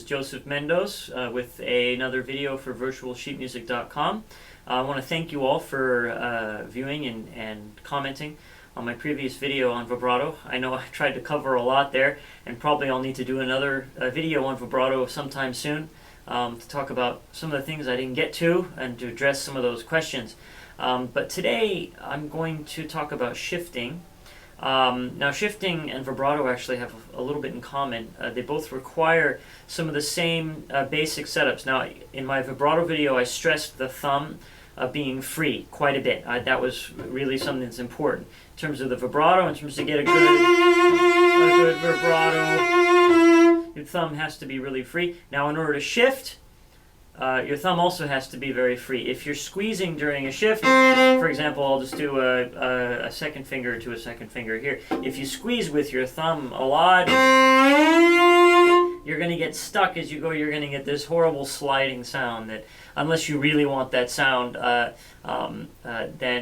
Joseph Mendoes with another video for virtualsheetmusic.com. I want to thank you all for viewing and commenting on my previous video on vibrato. I know I tried to cover a lot there, and probably I'll need to do another video on vibrato sometime soon to talk about some of the things I didn't get to and to address some of those questions. But today I'm going to talk about shifting. Now shifting and vibrato actually have a little bit in common. They both require some of the same basic setups. Now in my vibrato video I stressed the thumb being free quite a bit. That was really something that's important. In terms of the vibrato, in terms to get a good vibrato, your thumb has to be really free. Now in order to shift, your thumb also has to be very free. If you're squeezing during a shift, for example, I'll just do a second finger to a second finger here. If you squeeze with your thumb a lot, you're going to get stuck as you go. You're going to get this horrible sliding sound that, unless you really want that sound, then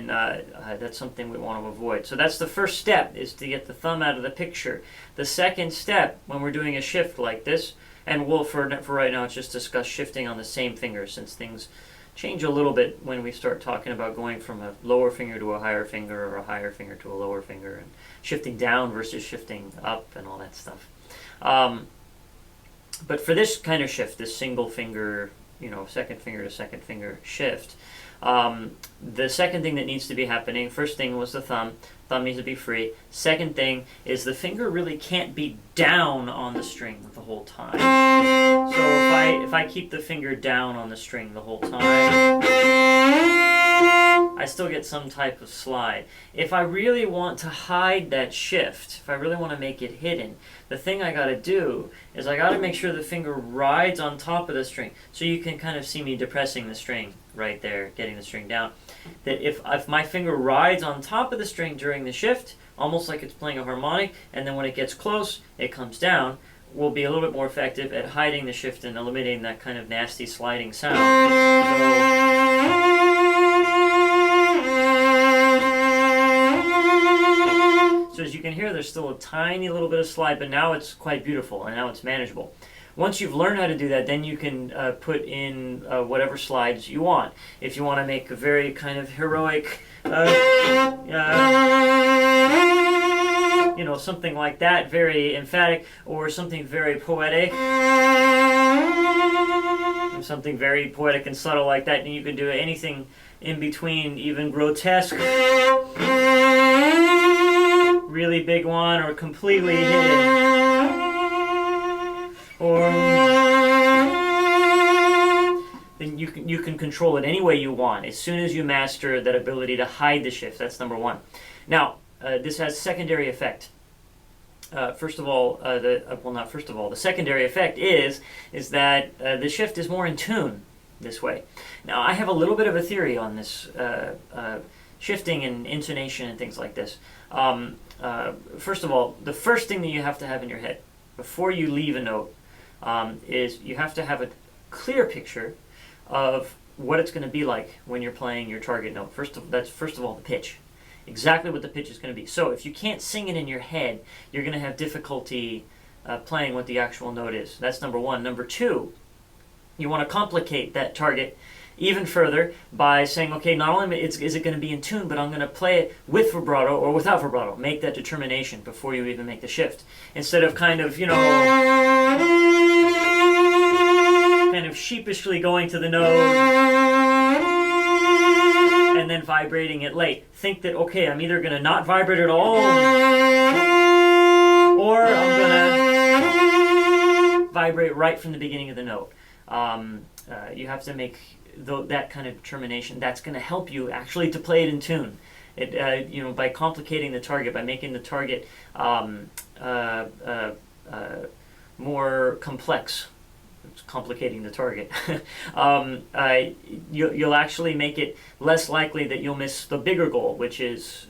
that's something we want to avoid. So that's the first step, is to get the thumb out of the picture. The second step, when we're doing a shift like this, and we'll, for right now, just discuss shifting on the same finger, since things change a little bit when we start talking about going from a lower finger to a higher finger, or a higher finger to a lower finger, and shifting down versus shifting up and all that stuff. But for this kind of shift, this single finger, second finger to second finger shift, the second thing that needs to be happening, first thing was the thumb. Thumb needs to be free. Second thing is the finger really can't be down on the string the whole time. So if I keep the finger down on the string the whole time, I still get some type of slide. If I really want to hide that shift, if I really want to make it hidden, the thing I got to do is I got to make sure the finger rides on top of the string. So you can kind of see me depressing the string right there, getting the string down. That if my finger rides on top of the string during the shift, almost like it's playing a harmonic, and then when it gets close, it comes down, will be a little bit more effective at hiding the shift and eliminating that kind of nasty sliding sound. So as you can hear, there's still a tiny little bit of slide, but now it's quite beautiful, and now it's manageable. Once you've learned how to do that, then you can put in whatever slides you want. If you want to make a very kind of heroic, something like that, very emphatic, or something very poetic, or something very poetic and subtle like that, and you can do anything in between, even grotesque, really big one, or completely hidden. Or then you can control it any way you want as soon as you master that ability to hide the shift. That's number one. Now this has secondary effect. First of all, the secondary effect is that the shift is more in tune this way. Now I have a little bit of a theory on this shifting and intonation and things like this. First of all, the first thing that you have to have in your head before you leave a note is you have to have a clear picture of what it's going to be like when you're playing your target note. First of all, the pitch. Exactly what the pitch is going to be. So if you can't sing it in your head, you're going to have difficulty playing what the actual note is. That's number one. Number two, you want to complicate that target even further by saying, okay, not only is it going to be in tune, but I'm going to play it with vibrato or without vibrato. Make that determination before you even make the shift. Instead of kind of sheepishly going to the note and then vibrating it late. Think that, okay, I'm either going to not vibrate at all, or I'm going to vibrate right from the beginning of the note. You have to make that kind of determination. That's going to help you actually to play it in tune. By complicating the target, by making the target more complex. It's complicating the target. You'll actually make it less likely that you'll miss the bigger goal, which is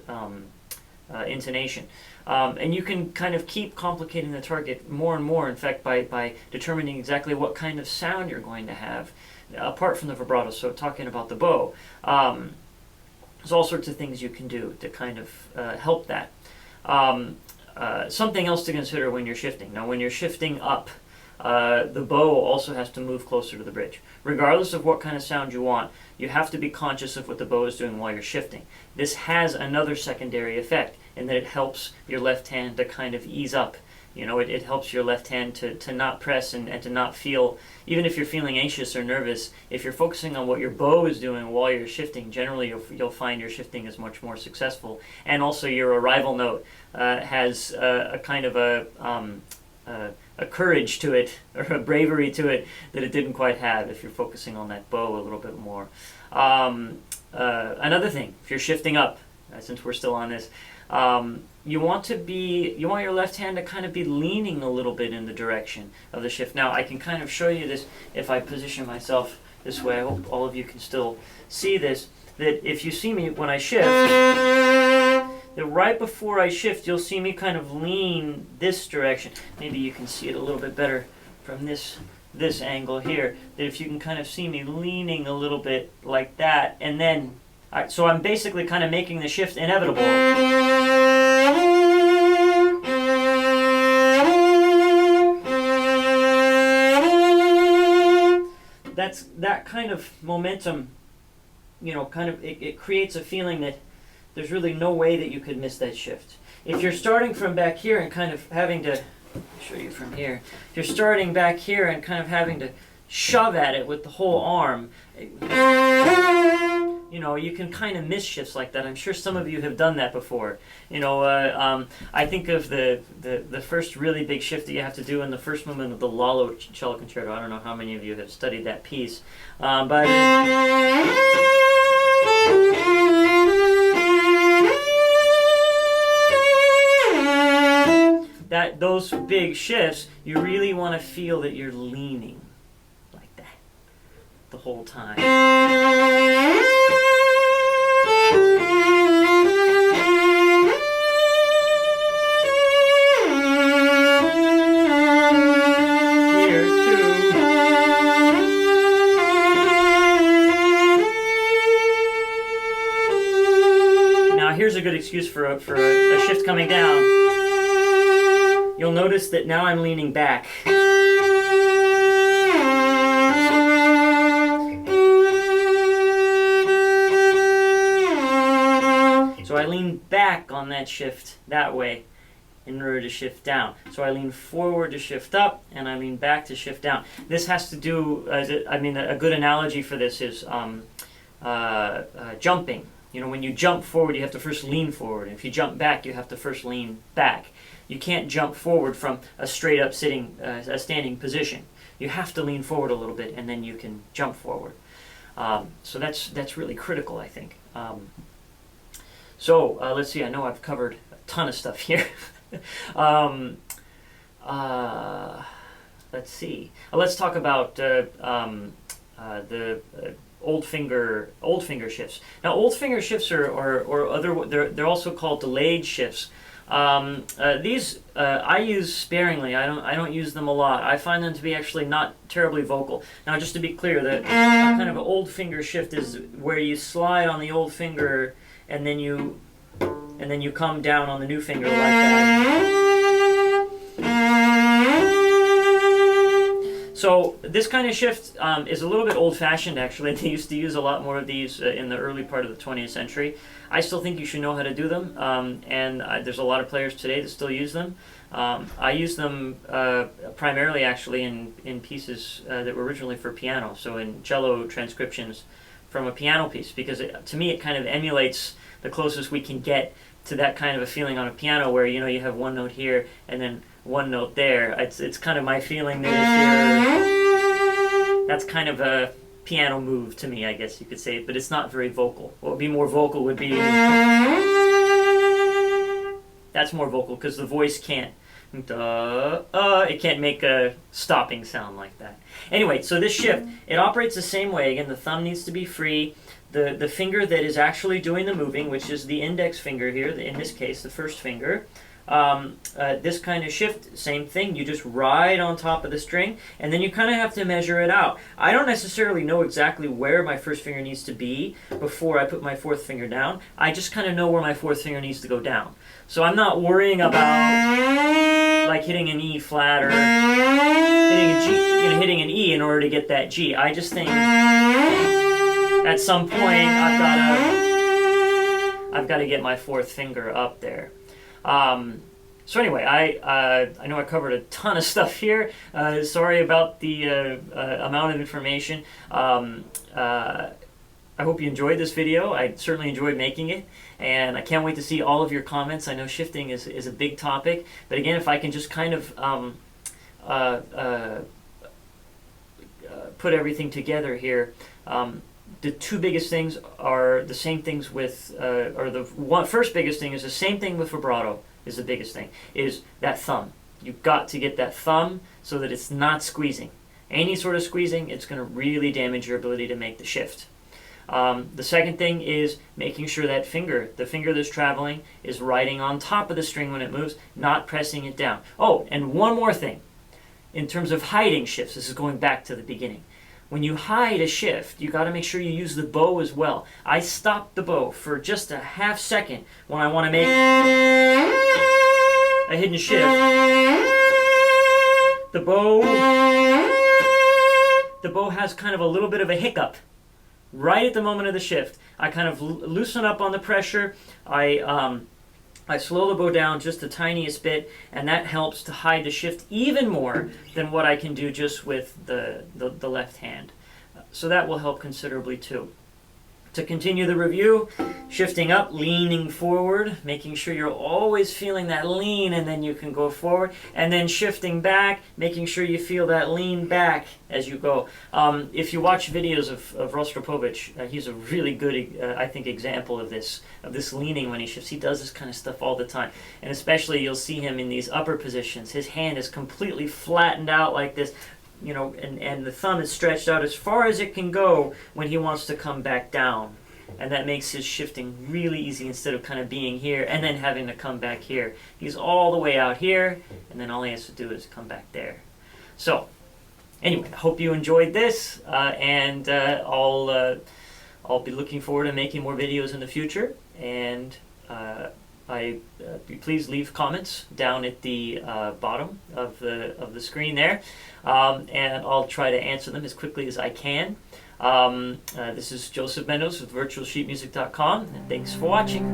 intonation. And you can kind of keep complicating the target more and more, in fact, by determining exactly what kind of sound you're going to have, apart from the vibrato. So talking about the bow, there's all sorts of things you can do to kind of help that. Something else to consider when you're shifting. Now, when you're shifting up, the bow also has to move closer to the bridge. Regardless of what kind of sound you want, you have to be conscious of what the bow is doing while you're shifting. This has another secondary effect in that it helps your left hand to kind of ease up. You know, it helps your left hand to not press and to not feel, even if you're feeling anxious or nervous, if you're focusing on what your bow is doing while you're shifting, generally you'll find your shifting is much more successful. And also your arrival note has a kind of a courage to it, or a bravery to it, that it didn't quite have if you're focusing on that bow a little bit more. Another thing, if you're shifting up, since we're still on this, you want your left hand to kind of be leaning a little bit in the direction of the shift. Now I can kind of show you this if I position myself this way. I hope all of you can still see this, that if you see me when I shift, that right before I shift you'll see me kind of lean this direction. Maybe you can see it a little bit better from this angle here, that if you can kind of see me leaning a little bit like that, and then so I'm basically kind of making the shift inevitable. That kind of momentum, you know, kind of it creates a feeling that there's really no way that you could miss that shift. If you're starting from back here and kind of having to, show you from here, if you're starting back here and kind of having to shove at it with the whole arm, you know, you can kind of miss shifts like that. I'm sure some of you have done that before. You know, I think of the first really big shift that you have to do in the first movement of the Lalo cello concerto. I don't know how many of you have studied that piece, but those big shifts, you really want to feel that you're leaning like that the whole time. Here's a good excuse for a shift coming down. You'll notice that now I'm leaning back. So I lean back on that shift that way in order to shift down. So I lean forward to shift up, and I lean back to shift down. This has to do, a good analogy for this is jumping. You know, when you jump forward, you have to first lean forward. If you jump back, you have to first lean back. You can't jump forward from a straight up a standing position. You have to lean forward a little bit, and then you can jump forward. So that's really critical, I think. Let's see. I know I've covered a ton of stuff here. Let's see. Let's talk about the old finger shifts. Now, old finger shifts they're also called delayed shifts. These I use sparingly. I don't use them a lot. I find them to be actually not terribly vocal. Now, just to be clear, the kind of an old finger shift is where you slide on the old finger and then you come down on the new finger like that. So this kind of shift is a little bit old-fashioned, actually. They used to use a lot more of these in the early part of the 20th century. I still think you should know how to do them, and there's a lot of players today that still use them. I use them primarily, actually, in pieces that were originally for piano, so in cello transcriptions from a piano piece, because to me it kind of emulates the closest we can get to that kind of a feeling on a piano, where you have one note here and then one note there. It's kind of my feeling that that's kind of a piano move to me, I guess you could say, but it's not very vocal. What would be more vocal would be, that's more vocal because the voice can't, it can't make a stopping sound like that. Anyway, so this shift, it operates the same way. Again, the thumb needs to be free. The finger that is actually doing the moving, which is the index finger here, in this case, the first finger, this kind of shift, same thing. You just ride on top of the string, and then you kind of have to measure it out. I don't necessarily know exactly where my first finger needs to be before I put my fourth finger down. I just kind of know where my fourth finger needs to go down. So I'm not worrying about like hitting an E flat or hitting a G, hitting an E in order to get that G. I just think at some point I've got to get my fourth finger up there. So anyway, I know I covered a ton of stuff here. Sorry about the amount of information. I hope you enjoyed this video. I certainly enjoyed making it, and I can't wait to see all of your comments. I know shifting is a big topic, but again, if I can just kind of put everything together here, the two biggest things are the same things with, or the first biggest thing is the same thing with vibrato, is the biggest thing, is that thumb. You've got to get that thumb so that it's not squeezing. Any sort of squeezing, it's going to really damage your ability to make the shift. The second thing is making sure that the finger that's traveling, is riding on top of the string when it moves, not pressing it down. Oh, and one more thing. In terms of hiding shifts, this is going back to the beginning. When you hide a shift, you got to make sure you use the bow as well. I stop the bow for just a half second when I want to make a hidden shift. The bow has kind of a little bit of a hiccup right at the moment of the shift. I kind of loosen up on the pressure. I slow the bow down just the tiniest bit, and that helps to hide the shift even more than what I can do just with the left hand. So that will help considerably too. To continue the review, shifting up, leaning forward, making sure you're always feeling that lean, and then you can go forward, and then shifting back, making sure you feel that lean back as you go. If you watch videos of Rostropovich, he's a really good, I think, example of this leaning when he shifts. He does this kind of stuff all the time, and especially you'll see him in these upper positions. His hand is completely flattened out like this, and the thumb is stretched out as far as it can go when he wants to come back down. And that makes his shifting really easy instead of kind of being here and then having to come back here. He's all the way out here, and then all he has to do is come back there. So, anyway, I hope you enjoyed this, and I'll be looking forward to making more videos in the future. And please leave comments down at the bottom of the screen there, and I'll try to answer them as quickly as I can. This is Joseph Mendoes with virtualsheetmusic.com, and thanks for watching.